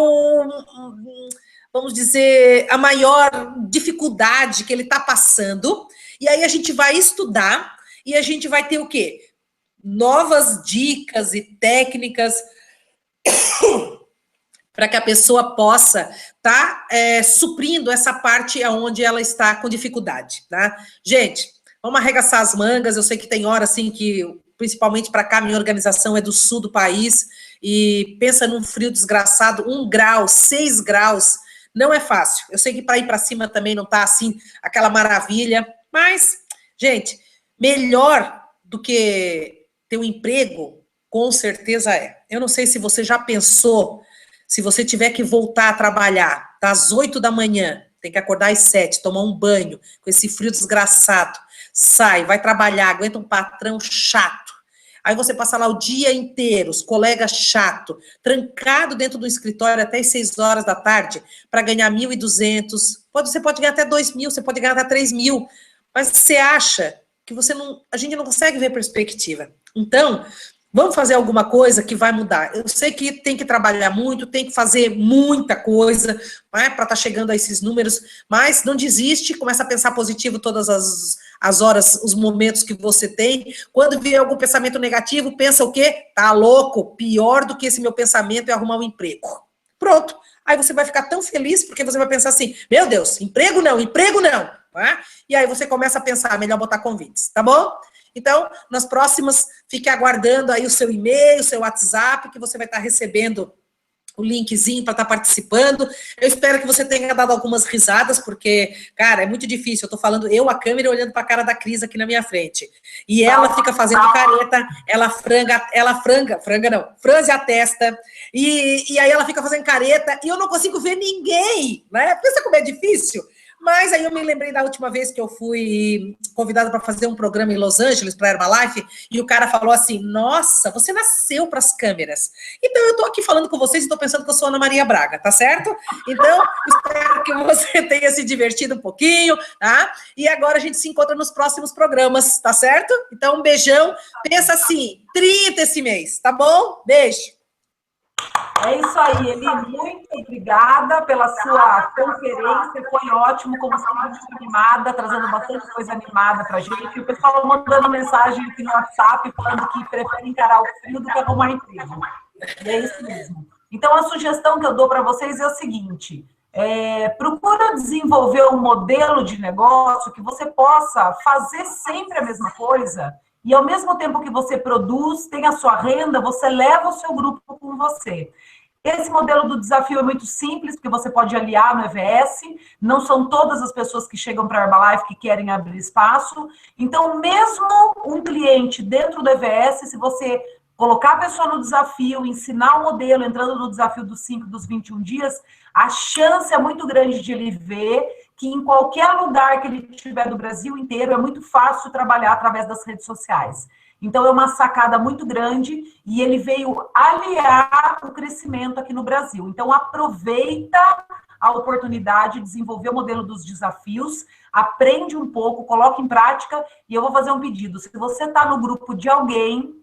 vamos dizer, a maior dificuldade que ele está passando, e aí a gente vai estudar e a gente vai ter o quê? Novas dicas e técnicas para que a pessoa possa estar suprindo essa parte onde ela está com dificuldade, tá? Gente, vamos arregaçar as mangas, eu sei que tem hora, assim, que, principalmente para cá, minha organização é do sul do país, e pensa num frio desgraçado, 1 grau, 6 graus, não é fácil. Eu sei que para ir para cima também não tá, assim, aquela maravilha, mas, gente, melhor do que ter um emprego, com certeza é. Eu não sei se você já pensou. Se você tiver que voltar a trabalhar das 8 da manhã, tem que acordar às 7, tomar um banho, com esse frio desgraçado, sai, vai trabalhar, aguenta um patrão chato. Aí você passa lá o dia inteiro, os colegas chato, trancado dentro do escritório até as 6 horas da tarde, para ganhar 1.200. Você pode ganhar até 2.000, você pode ganhar até 3.000, mas você acha que a gente não consegue ver perspectiva. Então, vamos fazer alguma coisa que vai mudar. Eu sei que tem que trabalhar muito, tem que fazer muita coisa, né, para estar chegando a esses números, mas não desiste, começa a pensar positivo todas as horas, os momentos que você tem. Quando vier algum pensamento negativo, pensa o quê? Tá louco, pior do que esse meu pensamento é arrumar um emprego. Pronto. Aí você vai ficar tão feliz, porque você vai pensar assim, meu Deus, emprego não, tá? E aí você começa a pensar, melhor botar convites, tá bom? Então, nas próximas, fique aguardando aí o seu e-mail, o seu WhatsApp, que você vai estar recebendo o linkzinho para estar participando. Eu espero que você tenha dado algumas risadas, porque, cara, é muito difícil. Eu tô falando, a câmera, olhando para a cara da Cris aqui na minha frente. E ela fica fazendo careta, franze a testa, e aí ela fica fazendo careta, e eu não consigo ver ninguém, né? Pensa como é difícil. Mas aí eu me lembrei da última vez que eu fui convidada para fazer um programa em Los Angeles, para a Herbalife, e o cara falou assim, nossa, você nasceu para as câmeras. Então eu estou aqui falando com vocês e estou pensando que eu sou Ana Maria Braga, tá certo? Então, espero que você tenha se divertido um pouquinho, tá? E agora a gente se encontra nos próximos programas, tá certo? Então, um beijão. Pensa assim, 30 esse mês, tá bom? Beijo. É isso aí, Eli, muito obrigada pela sua conferência, foi ótimo, como sempre, muito animada, trazendo bastante coisa animada para a gente, o pessoal mandando mensagem aqui no WhatsApp, falando que prefere encarar o frio do que arrumar emprego, e é isso mesmo. Então, a sugestão que eu dou para vocês é o seguinte, procura desenvolver um modelo de negócio que você possa fazer sempre a mesma coisa, e ao mesmo tempo que você produz, tem a sua renda, você leva o seu grupo com você. Esse modelo do desafio é muito simples, porque você pode aliar no EVS, não são todas as pessoas que chegam para a Herbalife que querem abrir espaço. Então, mesmo um cliente dentro do EVS, se você colocar a pessoa no desafio, ensinar o modelo, entrando no desafio dos 5, dos 21 dias, a chance é muito grande de ele ver que em qualquer lugar que ele estiver do Brasil inteiro, é muito fácil trabalhar através das redes sociais. Então, é uma sacada muito grande e ele veio aliar o crescimento aqui no Brasil. Então, aproveita a oportunidade de desenvolver o modelo dos desafios, aprende um pouco, coloca em prática e eu vou fazer um pedido. Se você está no grupo de alguém,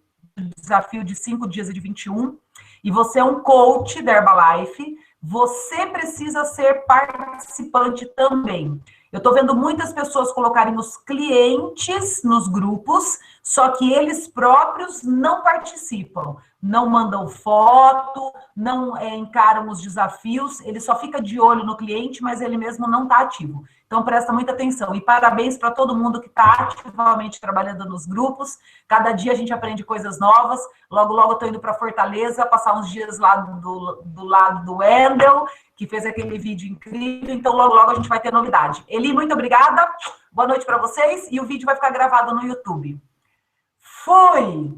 desafio de 5 dias e de 21, e você é um coach da Herbalife, você precisa ser participante também. Eu estou vendo muitas pessoas colocarem os clientes nos grupos, só que eles próprios não participam, não mandam foto, não encaram os desafios, ele só fica de olho no cliente, mas ele mesmo não está ativo. Então, presta muita atenção. E parabéns para todo mundo que está ativamente trabalhando nos grupos. Cada dia a gente aprende coisas novas. Logo, logo, eu estou indo para Fortaleza, passar uns dias lá do lado do Wendel, que fez aquele vídeo incrível. Então, logo, logo, a gente vai ter novidade. Eli, muito obrigada. Boa noite para vocês. E o vídeo vai ficar gravado no YouTube. Fui!